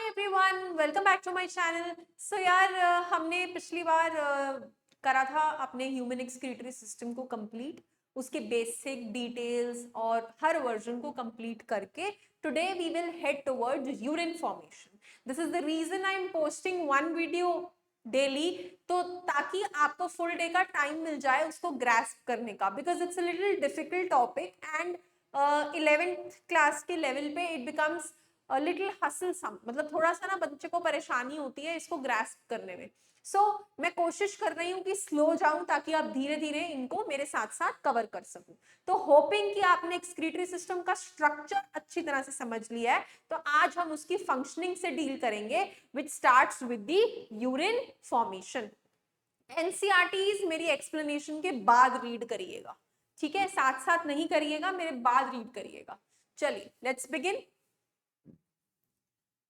Everyone, welcome back to my channel. So यार हमने पिछली बार करा था अपने ह्यूमन एक्सक्रीटरी सिस्टम को कंप्लीट, उसके बेसिक डिटेल्स और हर वर्जन को कंप्लीट करके today we will head towards urine formation. This is the reason I am posting one video daily, तो ताकि आपको फुल डे का टाइम मिल जाए उसको ग्रैस्प करने का, because it's a little difficult topic and 11th class के लेवल पे इट बिकम्स लिटिल हसल सम, मतलब थोड़ा सा ना बच्चे को परेशानी होती है इसको ग्रैस्प करने में। मैं कोशिश कर रही हूँ कि स्लो जाऊं ताकि आप धीरे धीरे इनको मेरे साथ साथ कवर कर सकूं। तो होपिंग कि आपने एक्सक्रीटरी सिस्टम का स्ट्रक्चर अच्छी तरह से समझ लिया है, तो आज हम उसकी फंक्शनिंग से डील करेंगे विच starts with the urine formation. NCERTs मेरी एक्सप्लेनेशन के बाद रीड करिएगा, ठीक है? साथ साथ नहीं करिएगा, मेरे बाद रीड करिएगा। चलिए let's begin.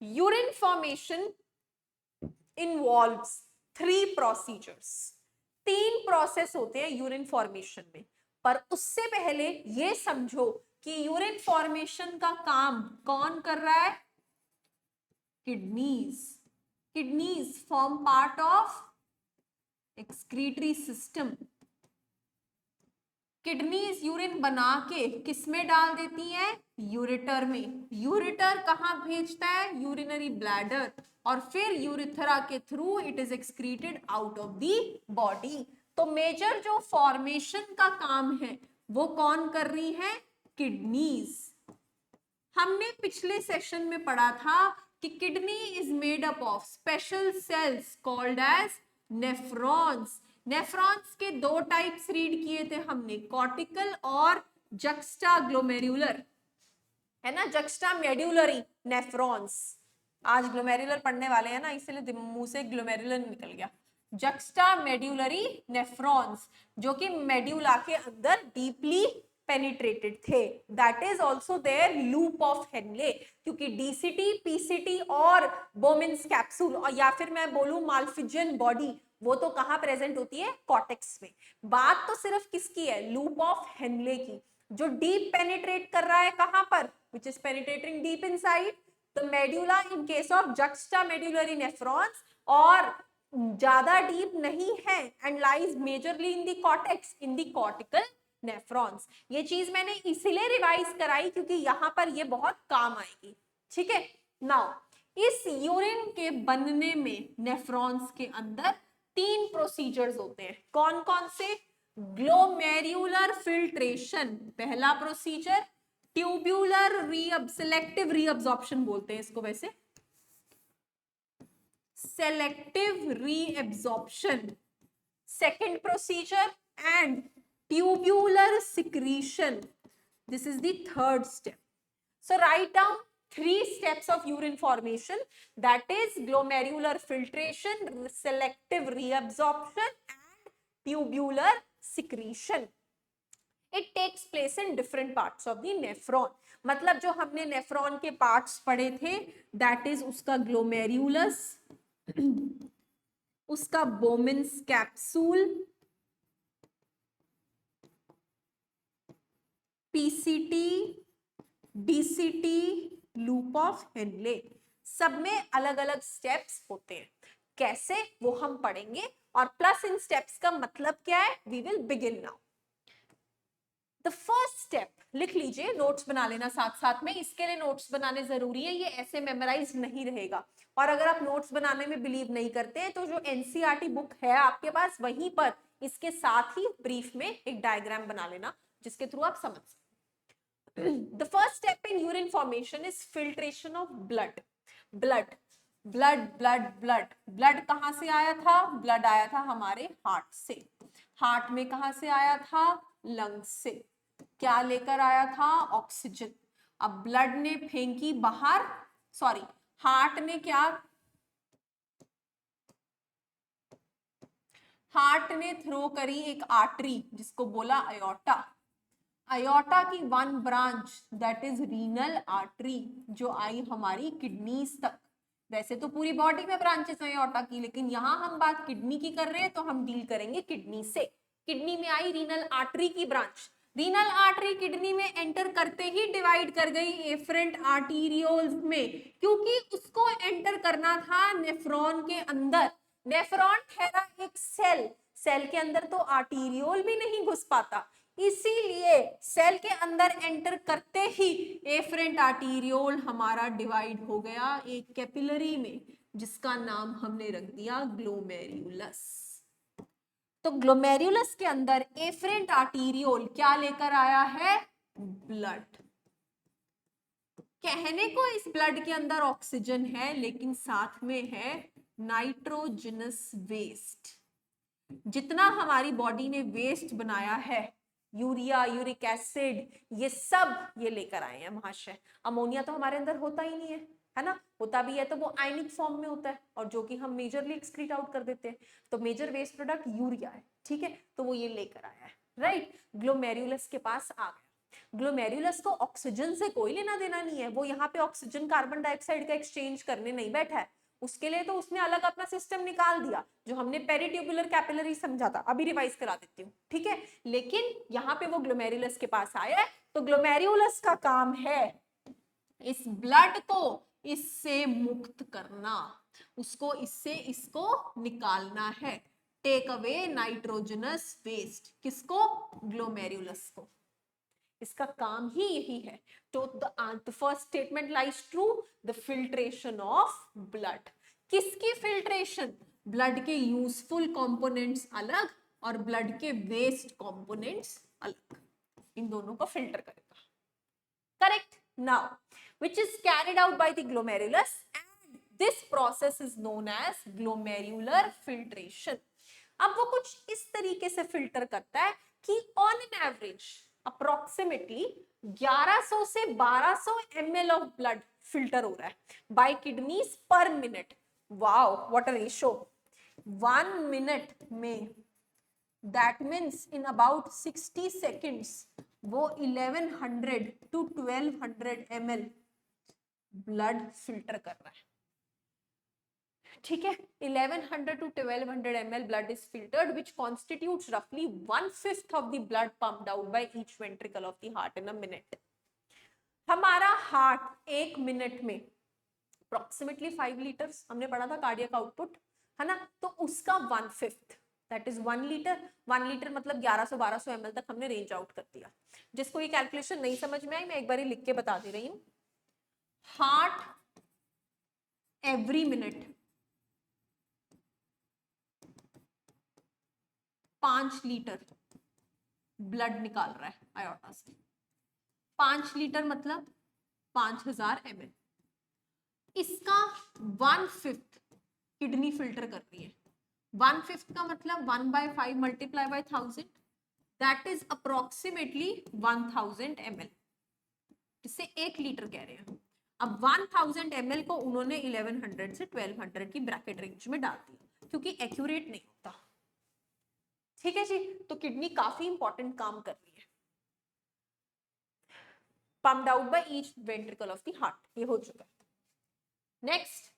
Urine formation involves 3 procedures. 3 process होते हैं यूरिन फॉर्मेशन में, पर उससे पहले ये समझो कि यूरिन फॉर्मेशन का काम कौन कर रहा है? Kidneys. Kidneys form part of excretory system. Kidneys urine बना के किस में डाल देती हैं? यूरेटर में। यूरेटर कहाँ भेजता है? यूरिनरी ब्लैडर, और फिर यूरिथ्रा के through it is excreted out of the body. तो मेजर जो फॉर्मेशन का काम है वो कौन कर रही है? किडनीज। हमने पिछले सेशन में पढ़ा था कि kidney is made up of special cells called as nephrons. Nephrons के 2 टाइप्स रीड किए थे हमने, कॉर्टिकल और जक्स्टा ग्लोमेरुलर, है ना? Juxta medullary nephrons. आज ग्लोमेरुलर पढ़ने वाले हैं ना, इसलिए मुंह से ग्लोमेरुलर निकल गया। जक्स्टा मेड्यूलरी नेफ्रॉन्स जो कि मेड्यूला के अंदर डीपली पेनिट्रेटेड थे। That is also there loop of Henle, क्योंकि डीसीटी, पीसीटी और बोमिन्स कैप्सूल, और या फिर मैं बोलूं माल्फिजियन बॉडी, वो तो कहाँ प्रेजेंट होती है? कॉर्टेक्स में। बात तो सिर्फ किसकी है? लूप ऑफ हेनले की, जो डीप पेनिट्रेट कर रहा है कहां पर? Which is penetrating deep inside the medulla in case of juxta medullary nephrons, और ज्यादा डीप नहीं है and lies majorly in the cortex, in the cortical nephrons. ये चीज मैंने इसीलिए रिवाइज कराई क्योंकि यहां पर ये बहुत काम आएगी, ठीक है? नाउ इस यूरिन के बनने में नेफ्रॉन्स के अंदर 3 प्रोसीजर्स होते हैं। कौन कौन से? ग्लोमेरुलर फिल्ट्रेशन पहला प्रोसीजर, ट्यूब्यूलर सेलेक्टिव रीअब्जॉर्प्शन बोलते हैं इसको वैसे, selective reabsorption second procedure, and tubular secretion. This is the third step. So write down 3 steps of urine formation, that is glomerular filtration, selective reabsorption and tubular secretion. It takes place in different parts of the nephron. मतलब जो हमने nephron के parts पढ़े थे, that is उसका glomerulus, उसका Bowman's capsule, PCT, DCT, loop of Henle, सब में अलग अलग स्टेप्स होते हैं। कैसे वो हम पढ़ेंगे, और प्लस इन स्टेप्स का मतलब क्या है? We will begin now. The first step लिख लीजिए, नोट्स बना लेना साथ साथ में, इसके लिए नोट्स बनाने जरूरी है, ये ऐसे मेमोराइज नहीं रहेगा। और अगर आप नोट्स बनाने में बिलीव नहीं करते हैं तो जो एनसीईआरटी बुक है आपके पास, वहीं पर इसके साथ ही ब्रीफ में एक डायग्राम बना लेना जिसके थ्रू आप समझ सकते। The first step in urine formation is filtration of blood. Blood, blood, blood, blood. Blood कहाँ से आया था? Blood आया था हमारे हार्ट से। हार्ट में कहाँ से आया था? लंग्स से। क्या लेकर आया था? ऑक्सीजन। अब ब्लड ने फेंकी बाहर, सॉरी, हार्ट ने क्या? हार्ट ने थ्रो करी एक आर्टरी जिसको बोला अयोर्टा। अयोर्टा की 1 branch that is renal artery, जो आई हमारी किडनीज तक। वैसे तो पूरी बॉडी में ब्रांचेस हैं अयोर्टा की, लेकिन यहां हम बात किडनी की कर रहे हैं तो हम डील करेंगे किडनी से। किडनी में आई रीनल आर्टरी की ब्रांच। रीनल आर्टरी किडनी में एंटर करते ही डिवाइड कर गई एफरेंट आर्टीरियोल्स में, क्योंकि उसको किसको एंटर करना था? नेफ्रॉन के अंदर। नेफ्रॉन ठहरा एक सेल, सेल के अंदर तो आर्टीरियोल भी नहीं घुस पाता, इसीलिए सेल के अंदर एंटर करते ही एफरेंट आर्टीरियोल हमारा डिवाइड हो गया एक कैपिलरी में, जिसका नाम हमने रख दिया ग्लोमेरुलस। तो ग्लोमेरुलस के अंदर एफरेंट आर्टीरियोल क्या लेकर आया है? ब्लड। कहने को इस ब्लड के अंदर ऑक्सीजन है, लेकिन साथ में है नाइट्रोजनस वेस्ट। जितना हमारी बॉडी ने वेस्ट बनाया है, यूरिया, यूरिक एसिड, ये सब ये लेकर आए हैं महाशय। अमोनिया तो हमारे अंदर होता ही नहीं है ना, होता भी है तो वो आयनिक फॉर्म में होता है, और जो कि हम मेजरली एक्सक्रीट आउट कर देते हैं। तो मेजर वेस्ट प्रोडक्ट यूरिया है, ठीक है, तो वो ये लेकर आया है, राइट। ग्लोमेरुलस के पास आ गया। ग्लोमेरुलस को ऑक्सीजन से कोई लेना देना नहीं है, वो यहाँ पे ऑक्सीजन कार्बन डाइऑक्साइड का एक्सचेंज करने नहीं बैठा है, उसके लिए तो उसने अलग अपना सिस्टम निकाल दिया, जो हमने पेरिट्यूबुलर कैपिलरी समझा था, अभी रिवाइज करा देती हूँ, ठीक है। लेकिन यहाँ पे वो ग्लोमेरुलस के पास आया है, तो ग्लोमेरुलस का काम है इस ब्लड को इससे मुक्त करना, उसको इससे इसको निकालना है, टेक अवे नाइट्रोजनस वेस्ट। किसको? ग्लोमेरुलस को। इसका काम ही यही है। तो the first statement lies true, the filtration of blood. किसकी फिल्ट्रेशन? ब्लड के यूजफुल कंपोनेंट्स अलग और ब्लड के वेस्ट कंपोनेंट्स अलग, इन दोनों को फिल्टर करेगा, correct. Now which is carried out by the glomerulus, and this process is known as glomerular filtration. अब वो कुछ इस तरीके से फिल्टर करता है कि ऑन एन एवरेज अप्रोक्सीमेटली 1100 से 1200 ml ऑफ ब्लड फिल्टर हो रहा है by kidneys per minute. Wow, what a ratio! 1 minute में, that means in about 60 seconds वो 1100 to 1200 ml ब्लड फिल्टर कर रहा है, ठीक है। 1100 to 1200 ml blood is filtered, which constitutes roughly 1/5 of the blood pumped out by each ventricle of the heart in a minute. हमारा heart एक minute में approximately 5 litres, हमने पढ़ा था कार्डियक आउटपुट, है ना, तो उसका 1/5 दैट इज 1 लीटर। 1 लीटर मतलब 1100-1200 ml तक हमने रेंज आउट कर दिया। जिसको ये कैलकुलेशन नहीं समझ में आई, मैं एक बार लिख के बता दे रही हूँ। Heart every minute 5 litre blood निकाल रहा है आयोटा से। 5 लीटर मतलब 5000 ml। इसका 1/5 किडनी फिल्टर कर रही है। 1/5 का मतलब 1/5 multiply by 1000, that is approximately 1000 ml, जिससे 1 लीटर कह रहे हैं। अब 1000 ml को उन्होंने 1100 से 1200 की ब्रैकेट रेंज में डाल दिया, क्योंकि एक्यूरेट नहीं होता, ठीक है जी। तो किडनी काफी इंपॉर्टेंट काम कर रही है। pumped out by each ventricle of the heart, ये हो चुका है। Next,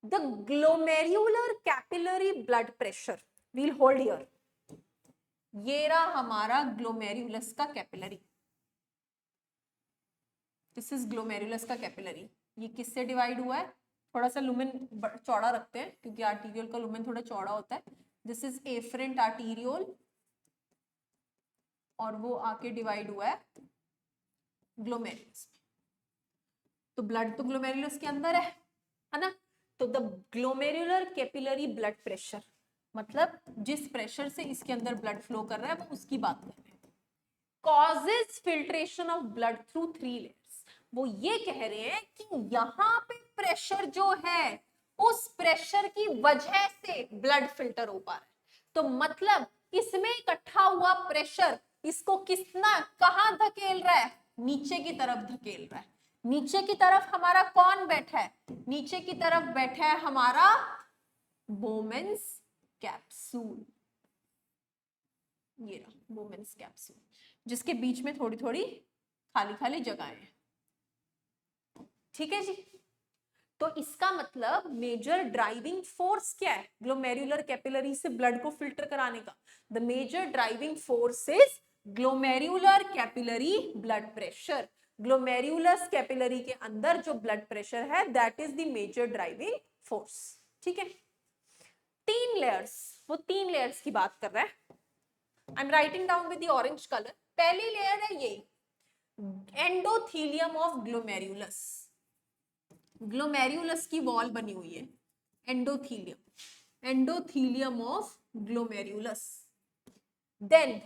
the glomerular capillary blood pressure, we'll hold here. ये रहा हमारा ग्लोमेरुलस का कैपिलरी, दिस इज ग्लोमेरुलस का कैपिलरी। ये किससे डिवाइड हुआ है? थोड़ा सा लुमेन चौड़ा रखते हैं, क्योंकि आर्टीरियल का लुमेन थोड़ा चौड़ा होता है। दिस इज एफरेंट आर्टीरियोल, और वो आके डिवाइड हुआ है ग्लोमेरुलस में। तो ब्लड तो ग्लोमेरुलस के अंदर है ना। तो the glomerular capillary blood pressure मतलब जिस प्रेशर से इसके अंदर ब्लड फ्लो कर रहा है, वो उसकी बात कर रहे हैं। Causes filtration of blood through 3 layers. वो ये कह रहे हैं कि यहाँ पे प्रेशर जो है, उस प्रेशर की वजह से ब्लड फिल्टर हो पा रहा है। तो मतलब इसमें इकट्ठा हुआ प्रेशर इसको कितना कहां धकेल रहा है? नीचे की तरफ धकेल रहा है। नीचे की तरफ हमारा कौन बैठा है? नीचे की तरफ बैठा है हमारा बोमेन्स कैप्सूल, ये रहा बोमेन्स कैप्सूल, जिसके बीच में थोड़ी थोड़ी खाली खाली जगहें हैं, ठीक है जी। तो इसका मतलब मेजर ड्राइविंग फोर्स क्या है ग्लोमेरुलर कैपिलरी से ब्लड को फिल्टर कराने का? The major driving force is glomerular capillary blood pressure. Glomerulus capillary के अंदर जो ब्लड प्रेशर है that is the major driving force. ठीक है, 3 लेयर्स, वो 3 लेयर्स की बात कर रहा है। I am writing down with the orange colour. पहली लेयर है ये एंडोथीलियम ऑफ ग्लोमेरुलस। ग्लोमेरुलस की वॉल बनी हुई है endothelium, endothelium of glomerulus. Then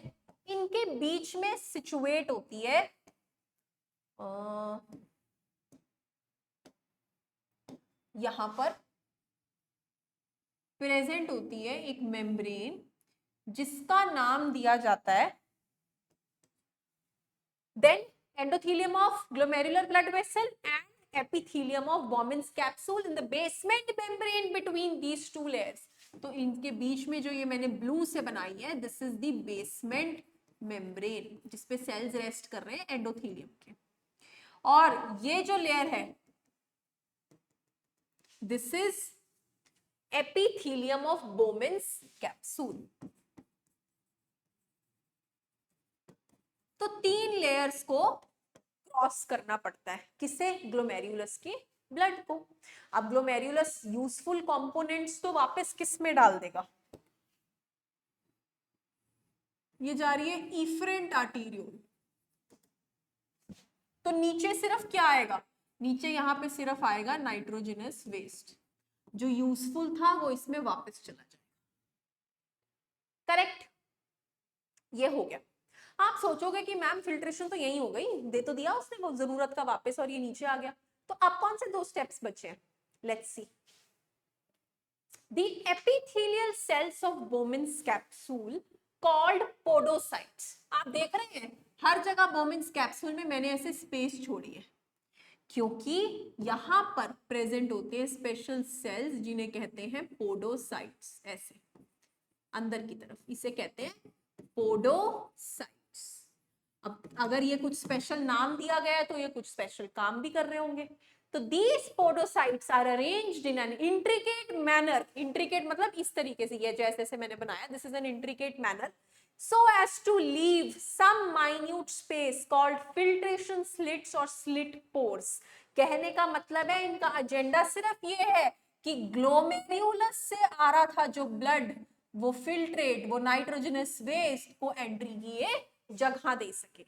इनके बीच में सिचुएट होती है यहां पर प्रेजेंट होती है एक मेम्ब्रेन जिसका नाम दिया जाता है then endothelium of glomerular blood vessel and epithelium of Bowman's capsule in the basement membrane between these two layers। तो इनके बीच में जो ये मैंने ब्लू से बनाई है this is the basement membrane जिसपे सेल्स रेस्ट कर रहे हैं एंडोथेलियम के। और ये जो लेयर है this is epithelium of Bowman's capsule। तो 3 लेयर्स को क्रॉस करना पड़ता है, किसे? ग्लोमेरुलस के ब्लड को। अब ग्लोमेरुलस यूजफुल कंपोनेंट्स तो वापस किस में डाल देगा? ये जा रही है इफरेंट आर्टेरियोल। तो नीचे सिर्फ क्या आएगा? नीचे यहां पे सिर्फ आएगा नाइट्रोजनस वेस्ट, जो यूजफुल था वो इसमें वापस चला जाएगा। करेक्ट, ये हो गया। आप सोचोगे कि मैम फिल्ट्रेशन तो यही हो गई, दे तो दिया उसने वो जरूरत का वापस और ये नीचे आ गया। तो अब कौन से 2 स्टेप्स बचे हैं? Let's see. The epithelial cells of Bowman's capsule called podocytes। आप देख रहे हैं हर जगह Bowman's capsule में मैंने ऐसे स्पेस छोड़ी है क्योंकि यहां पर प्रेजेंट होते हैं स्पेशल सेल्स जिन्हें कहते हैं पोडोसाइट्स। ऐसे अंदर की तरफ इसे कहते हैं पोडोसाइट्स। अब अगर ये कुछ स्पेशल नाम दिया गया है तो ये कुछ स्पेशल काम भी कर रहे होंगे। तो these podocytes are arranged in an intricate manner। intricate मतलब इस तरीके से, ये जैसे से मैंने बनाया, this is an intricate manner so as to leave some minute space called filtration slits or slit pores। कहने का मतलब है इनका एजेंडा सिर्फ ये है कि ग्लोमेरुलस से आ रहा था जो ब्लड वो फिल्ट्रेट, वो नाइट्रोजनस वेस्ट को एंट्री की जगह दे सके।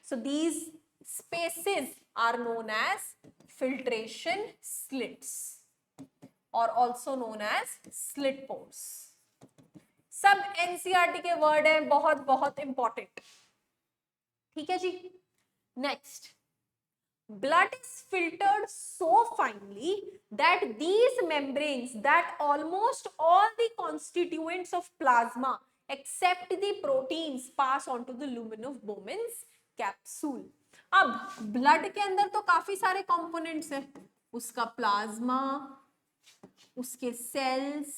So these spaces are known as filtration slits or also known as slit pores। सब एनसीईआरटी के वर्ड हैं, बहुत बहुत इंपॉर्टेंट। ठीक है जी। Next, blood is filtered so finely that these membranes, that almost all the constituents of plasma except the proteins pass on to the lumen of Bowman's capsule। अब blood के अंदर तो काफी सारे कंपोनेंट्स हैं, उसका प्लाज्मा, उसके सेल्स,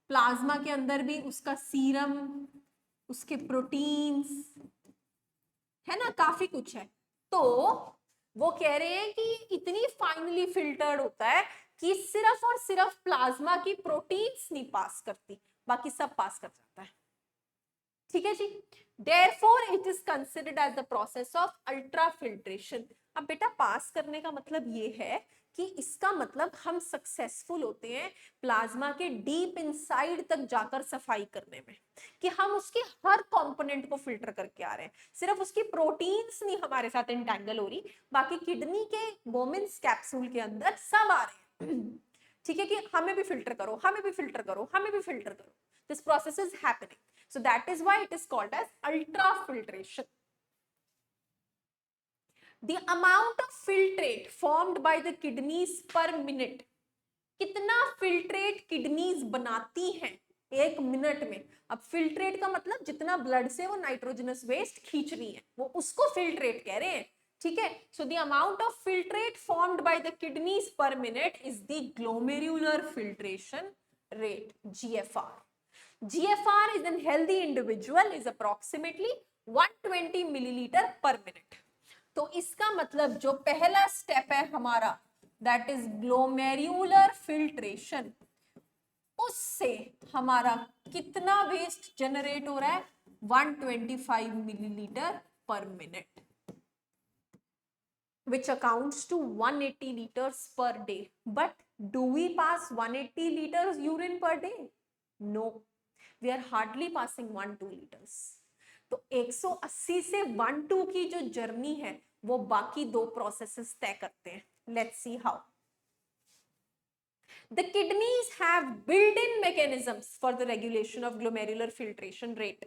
प्लाज्मा के अंदर भी उसका सीरम, उसके प्रोटीन्स, है ना, काफी कुछ है। तो वो कह रहे हैं कि इतनी फाइनली फिल्टर्ड होता है कि सिर्फ और सिर्फ प्लाज्मा की प्रोटीन्स नहीं पास करती, बाकी सब पास कर जाता है। ठीक है जी। Therefore it is considered as the process of ultrafiltration। अब बेटा पास करने का मतलब ये है कि इसका मतलब हम सक्सेसफुल होते हैं प्लाज्मा के डीप इनसाइड तक जाकर सफाई करने में, कि हम उसके हर कंपोनेंट को फिल्टर करके आ रहे हैं, सिर्फ उसकी प्रोटीन्स नहीं हमारे साथ इंटैंगल हो रही, बाकी किडनी के Bowman's कैप्सूल के अंदर सब आ रहे हैं। ठीक है, कि हमें भी फिल्टर करो, हमें भी फिल्टर करो, हमें भी फिल्टर करो। This process is happening, so that is why it is called as ultrafiltration। The amount of filtrate formed by the kidneys per minute, कितना फिल्ट्रेट किडनीज बनाती हैं 1 मिनट में। अब फिल्ट्रेट का मतलब जितना ब्लड से वो नाइट्रोजनस वेस्ट खींच रही है वो उसको फिल्ट्रेट कह रहे हैं। ठीक है, so the amount of filtrate formed by the kidneys per minute is the glomerular filtration rate, GFR। GFR is in healthy individual is approximately 120 milliliter per minute। तो इसका मतलब जो पहला स्टेप है हमारा दैट इज ग्लोमेरुलर फिल्ट्रेशन, उससे हमारा कितना वेस्ट जनरेट हो रहा है? 125 मिलीलीटर पर minute. which accounts to 180 liters per day. But do we pass 180 liters urine per day? No, we are hardly passing 1-2 liters. तो 180 से 1-2 की जो जर्नी है वो बाकी दो प्रोसेसेस तय करते हैं. Let's see how. The kidneys have built-in mechanisms for the regulation of glomerular filtration rate.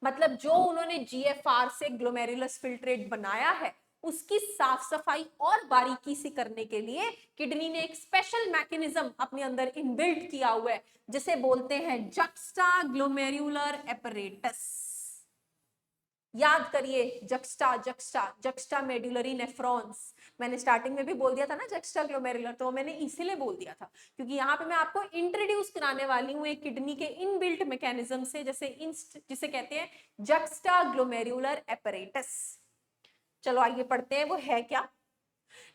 मतलब जो उन्होंने GFR से glomerulus filtrate बनाया है उसकी साफ सफाई और बारीकी से करने के लिए किडनी ने एक स्पेशल मैकेनिज्म अपने अंदर इनबिल्ट किया हुआ है जिसे बोलते हैं जक्स्टाग्लोमेरुलर एपरेटस. याद करिए जक्स्टा मेडुलरी नेफ्रॉन्स. मैंने स्टार्टिंग में भी बोल दिया था ना जक्स्टा ग्लोमेरुलर, तो मैंने इसीलिए बोल दिया था क्योंकि यहाँ पे मैं आपको इंट्रोड्यूस कराने वाली हूँ एक किडनी के इनबिल्ट मैकेनिज्म से जिसे कहते हैं जक्स्टा ग्लोमेरुलर एपरेटस. चलो आइए पढ़ते हैं वो है क्या.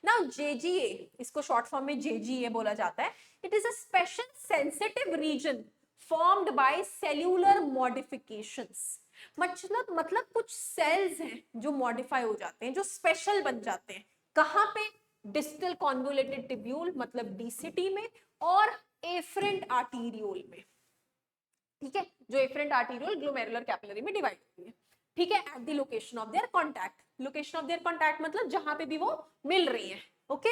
नाउ JGA, इसको शॉर्ट फॉर्म में JGA बोला जाता है. It is a special sensitive region formed by cellular modifications. मतलब कुछ सेल्स हैं जो मॉडिफाई हो जाते हैं, जो स्पेशल बन जाते हैं. कहां पे? डिस्टल कॉन्वोलेटेड टिब्यूल मतलब DCT में और एफरेंट आर्टीरियोल में. ठीक है, जो एफरेंट आर्टीरियोल ग्लोमेरुलर कैपिलरी में डिवाइड होती है. ठीक है, at the location of their contact. Location of their contact मतलब जहां पे भी वो मिल रही है. ओके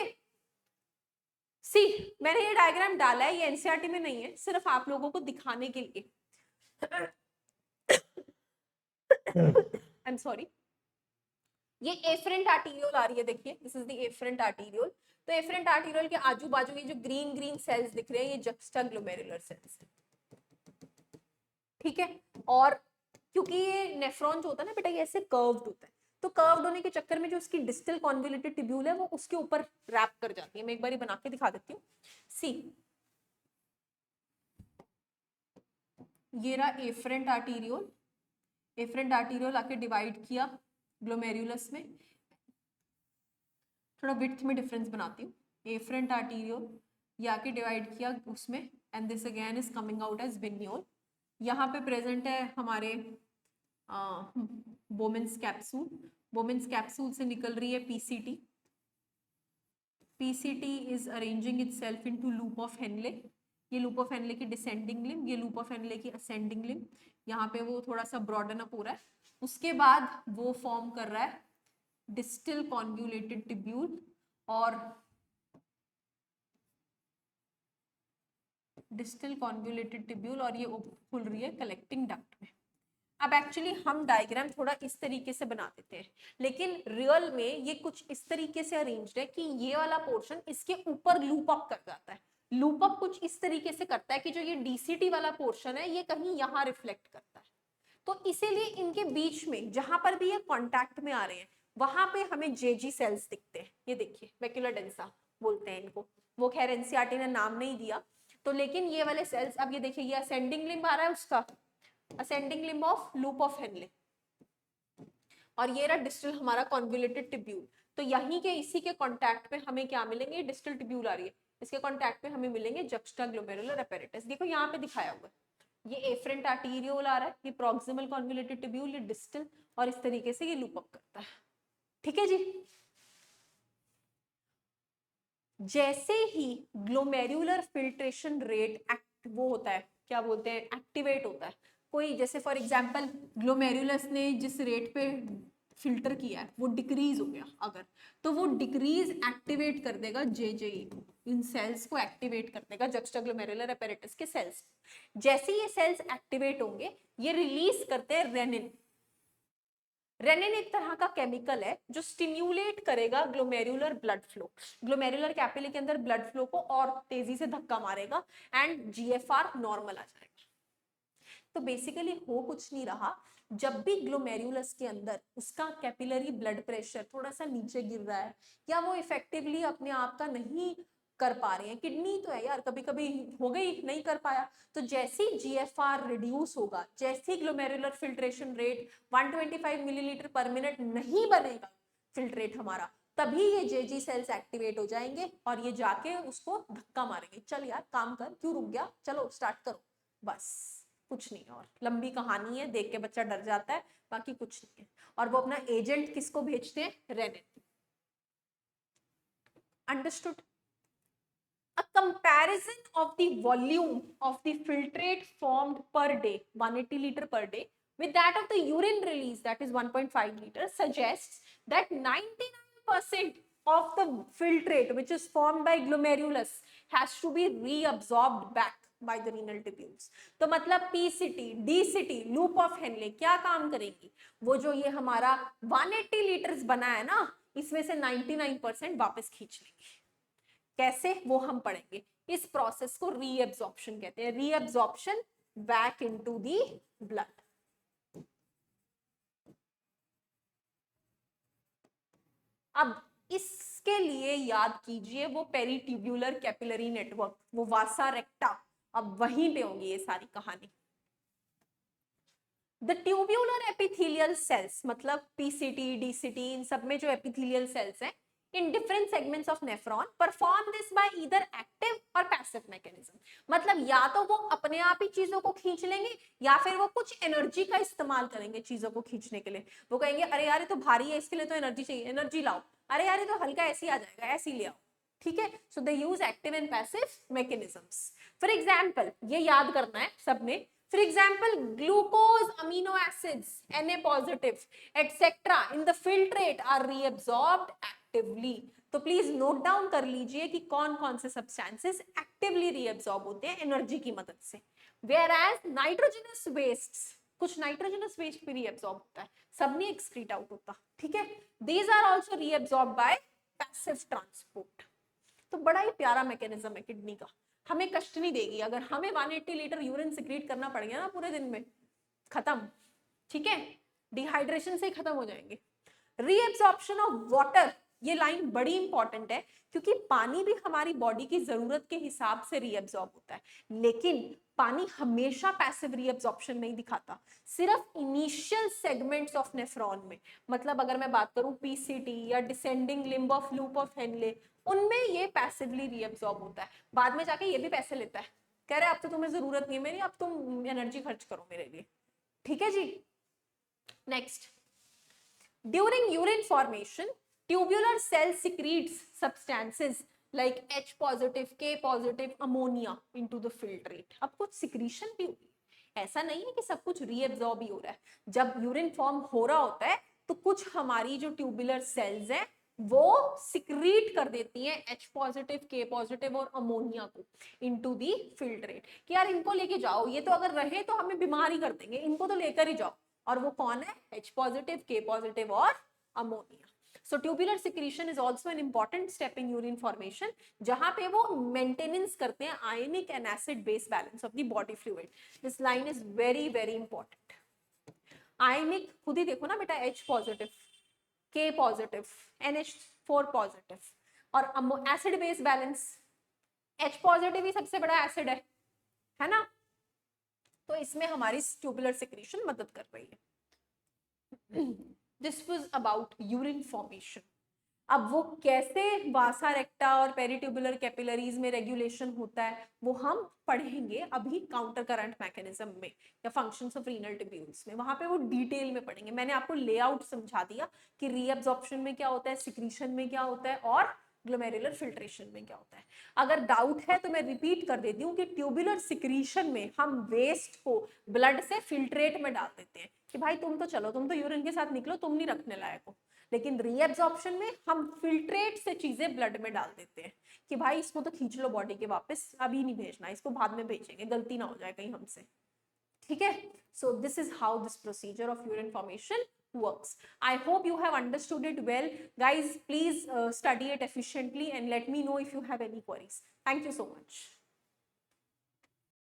सी, मैंने ये डायग्राम डाला है, ये एनसीईआरटी में नहीं है, सिर्फ आप लोगों को दिखाने के लिए. I am sorry. ये एफरेंट आर्टीरियोल आ रही है, देखिए this is the efferent arteriole. तो एफरेंट आर्टीरियोल के आजू बाजू ये जो ग्रीन ग्रीन सेल्स दिख रहे हैं ये जक्स्टाग्लोमेरुलर सेल्स है. ठीक है, और क्योंकि ये नेफ्रॉन जो होता है ना बेटा ये ऐसे कर्व्ड होता है, तो कर्व्ड होने के चक्कर में जो उसकी डिस्टल कॉन्वोल्यूटेड टिब्यूल है वो उसके ऊपर रैप कर जाती है. मैं एक बार बना के दिखा देती हूँ. सी, ये रहा एफरेंट आर्टीरियोल. एफरेंट आर्टीरियोल आके डिवाइड किया ग्लोमेरुलस में. थोड़ा विड्थ में डिफरेंस बनाती हूँ. एफरेंट आर्टीरियोल ये आके डिवाइड किया उसमें, and this again is coming out as venule. यहाँ पे प्रेजेंट है हमारे बोमेंस कैप्सूल. बोमेंस कैप्सूल से निकल रही है PCT. PCT is arranging itself into loop of Henley. ये लूप ऑफ हेनले की डिसेंडिंग लिम्ब, ये लूप ऑफ हेनले की असेंडिंग लिम्ब. यहाँ पे वो थोड़ा सा ब्रॉडन अप हो रहा है. उसके बाद वो फॉर्म कर रहा है डिस्टल कॉन्वोल्यूटेड टिब्यूल और डिस्टल कॉन्वोल्यूटेड टिब्यूल और ये खुल रही है कलेक्टिंग डक्ट में. अब एक्चुअली हम डायग्राम थोड़ा इस तरीके से बना देते हैं, लेकिन रियल में ये कुछ इस तरीके से अरेंज्ड है कि ये वाला पोर्शन इसके ऊपर लूप अप कर जाता है. लूप अप कुछ इस तरीके से करता है कि जो ये DCT वाला पोर्शन है ये कहीं यहाँ रिफ्लेक्ट करता है. तो इसीलिए इनके बीच में जहां पर भी ये कॉन्टैक्ट में आ रहे हैं वहां पे हमें JG सेल्स दिखते हैं. ये देखिए वैक्यूलर डेंसा बोलते हैं इनको. वो खैर एनसीईआरटी ने नाम नहीं दिया. तो लेकिन ये वाले सेल्स, अब ये देखिए ये असेंडिंग लिम्ब आ रहा है उसका, ascending limb of loop of Henley, और ये रहा डिस्टल हमारा कॉन्वोल्यूटेड टिब्यूल. तो यहीं के इसी के कांटेक्ट में हमें क्या मिलेंगे? डिस्टल टिब्यूल आ रही है, इसके कांटेक्ट में हमें मिलेंगे जक्स्टाग्लोमेरुलर एपेरेटस. देखो यहाँ पे दिखाया हुआ है, ये एफरेंट आर्टीरियोल आ रहा है, ये प्रॉक्सिमल कॉन्वोल्यूटेड टिब्यूल, ये डिस्टल, और इस तरीके से ये लूप अप करता है. ठीक है जी. जैसे ही ग्लोमेरुलर फिल्ट्रेशन रेट वो होता है, क्या बोलते हैं, एक्टिवेट होता है. कोई जैसे फॉर एग्जांपल ग्लोमेरुलस ने जिस रेट पे फिल्टर किया है वो डिक्रीज हो गया अगर, तो वो डिक्रीज एक्टिवेट कर देगा JJE को, इन सेल्स को एक्टिवेट कर देगा जक्स्टाग्लोमेरुलर एपेरेटस के सेल्स. जैसे ये सेल्स एक्टिवेट होंगे ये रिलीज करते हैं रेनिन. रेनिन एक तरह का केमिकल है जो स्टिम्युलेट करेगा glomerular blood flow. Glomerular capillary के अंदर ब्लड फ्लो को और तेजी से धक्का मारेगा एंड GFR नॉर्मल आ जाएगा. तो बेसिकली हो कुछ नहीं रहा, जब भी ग्लोमेरुलस के अंदर उसका कैपिलरी ब्लड प्रेशर थोड़ा सा नीचे गिर रहा है या वो इफेक्टिवली अपने आप का नहीं कर पा रहे हैं, किडनी तो है यार, कभी कभी हो गई नहीं कर पाया, तो जैसे GFR रिड्यूस होगा, जैसे ग्लोमेरुलर फिल्ट्रेशन रेट 125 मिलीलीटर पर मिनट नहीं बनेगा फिल्ट्रेट हमारा, तभी ये JG सेल्स एक्टिवेट हो जाएंगे और ये जाके उसको धक्का मारेंगे. चल यार काम कर, क्यों रुक गया, चलो स्टार्ट करो. बस कुछ नहीं, और लंबी कहानी है, देख के बच्चा डर जाता है, बाकी कुछ नहीं है. और वो अपना एजेंट किसको भेजते हैं? Rennin. Understood? A comparison of the volume of the filtrate formed per day, 180 liter per day, with that of the urine release, that is 1.5 liters, suggests that 99% of the filtrate which is formed by glomerulus has to be reabsorbed back by the renal tubules. तो मतलब PCT, DCT, loop of Henley क्या काम करेंगी? वो जो ये हमारा 180 litres बना है ना, इसमें से 99% वापस खींच लेंगे. कैसे, वो हम पढ़ेंगे. इस प्रोसेस को रीएब्जॉर्प्शन कहते हैं. Reabsorption back into the blood. अब इसके लिए याद कीजिए वो पेरिट्यूब्युलर कैपिलरी नेटवर्क, वो वासा रेक्टा, अब वहीं पे होगी ये सारी कहानी. द ट्यूब्युलर एपिथेलियल सेल्स, मतलब पीसीटी, डीसीटी, इन सब में जो एपिथेलियल सेल्स हैं, in different segments of nephron perform this by either active or passive mechanism. मतलब या तो वो अपने आप ही चीजों को खींच लेंगे या फिर वो कुछ एनर्जी का इस्तेमाल करेंगे चीजों को खींचने के लिए. वो कहेंगे अरे यार ये तो भारी है, इसके लिए तो एनर्जी चाहिए, एनर्जी लाओ. अरे यार ये तो हल्का ऐसे ही आ जाएगा, ऐसे ही ले आओ. ठीक है. So they use active and passive mechanisms. For example, ये याद करना है सबने. For example, glucose, amino acids, Na positive, etc. in the filtrate are reabsorbed actively. तो प्लीज नोट डाउन कर लीजिए कि कौन कौन से सब्सटेंसेस एक्टिवली रीअब्सॉर्ब होते हैं एनर्जी की मदद से. Whereas नाइट्रोजनस वेस्ट, कुछ नाइट्रोजनस वेस्ट भी रीअब्सॉर्ब होता है, सब नहीं एक्सक्रीट आउट होता. ठीक है. These are also reabsorbed by passive transport. तो बड़ा ही प्यारा मैकेनिज्म है किडनी का. हमें कष्ट नहीं देगी. अगर हमें 180 लीटर यूरिन सिक्रीट करना पड़ गया ना पूरे दिन में, खत्म. ठीक है. डिहाइड्रेशन से ही खत्म हो जाएंगे. रीएब्सॉर्प्शन ऑफ वाटर, ये लाइन बड़ी इंपॉर्टेंट है क्योंकि पानी भी हमारी बॉडी की जरूरत के हिसाब से रीएब्सॉर्ब होता है, लेकिन पानी हमेशा पैसिव रीएब्सॉर्प्शन नहीं दिखाता, सिर्फ इनिशियल सेगमेंट्स ऑफ नेफ्रॉन में. मतलब अगर मैं बात करूं पीसीटी या descending limb of loop of Henley, उनमें ये पैसिवली रीअब्सॉर्ब होता है. बाद में जाके ये भी पैसे लेता है, कह रहे अब तो तुम्हें जरूरत नहीं है मेरी, अब तुम एनर्जी खर्च करो मेरे लिए. ठीक है जी. Next, during urine formation tubular cell secretes substances like H positive, K positive ammonia into the filtrate. अब कुछ सिक्रीशन भी होगी, ऐसा नहीं है कि सब कुछ रीअब्सॉर्ब ही हो रहा है. जब यूरिन फॉर्म हो रहा होता है तो कुछ हमारी जो ट्यूबुलर सेल्स हैं वो सिक्रीट कर देती हैं H पॉजिटिव, K पॉजिटिव और अमोनिया को इनटू दी फिल्ट्रेट कि यार इनको लेके जाओ, ये तो अगर रहे तो हमें बीमार ही कर देंगे, इनको तो लेकर ही जाओ. और वो कौन है? H पॉजिटिव, K पॉजिटिव और ammonia. So tubular secretion is also an important step in urine formation, जहां पे वो मेंटेनेंस करते हैं ionic and acid base balance of the body fluid. This line is very very important. Ionic खुद ही देखो ना बेटा, H positive, K positive, NH4 positive और acid base balance. H positive ही सबसे बड़ा एसिड है ना. तो इसमें हमारी ट्यूबुलर सिक्रीशन मदद कर रही है. This was about urine formation. अब वो कैसे वासा रेक्टा और पेरिट्यूबुलर कैपिलरीज में रेगुलेशन होता है वो हम पढ़ेंगे अभी काउंटर करंट मैकेनिज्म में या फंक्शंस ऑफ रीनल ट्यूब्यूल्स में. वहां पे वो डिटेल में पढ़ेंगे. मैंने आपको लेआउट समझा दिया कि रीअब्जॉर्प्शन में क्या होता है, सिक्रीशन में क्या होता है और ग्लोमेरुलर फिल्ट्रेशन में क्या होता है. अगर डाउट है तो मैं रिपीट कर देती हूँ कि ट्यूबुलर सिक्रीशन में हम वेस्ट को ब्लड से फिल्ट्रेट में डाल देते हैं कि भाई तुम तो चलो, तुम तो यूरिन के साथ निकलो, तुम नहीं रखने लायक हो. लेकिन रीअब्जॉर्प्शन में हम फिल्ट्रेट से चीजें ब्लड में डाल देते हैं कि भाई इसको तो खींच लो बॉडी के वापस, अभी नहीं भेजना, इसको बाद में भेजेंगे, गलती ना हो जाए कहीं हमसे. ठीक है. So this is how this procedure of urine formation works. I hope you have understood it well. Guys, please study it efficiently and let me know if you have any queries. Thank you so much.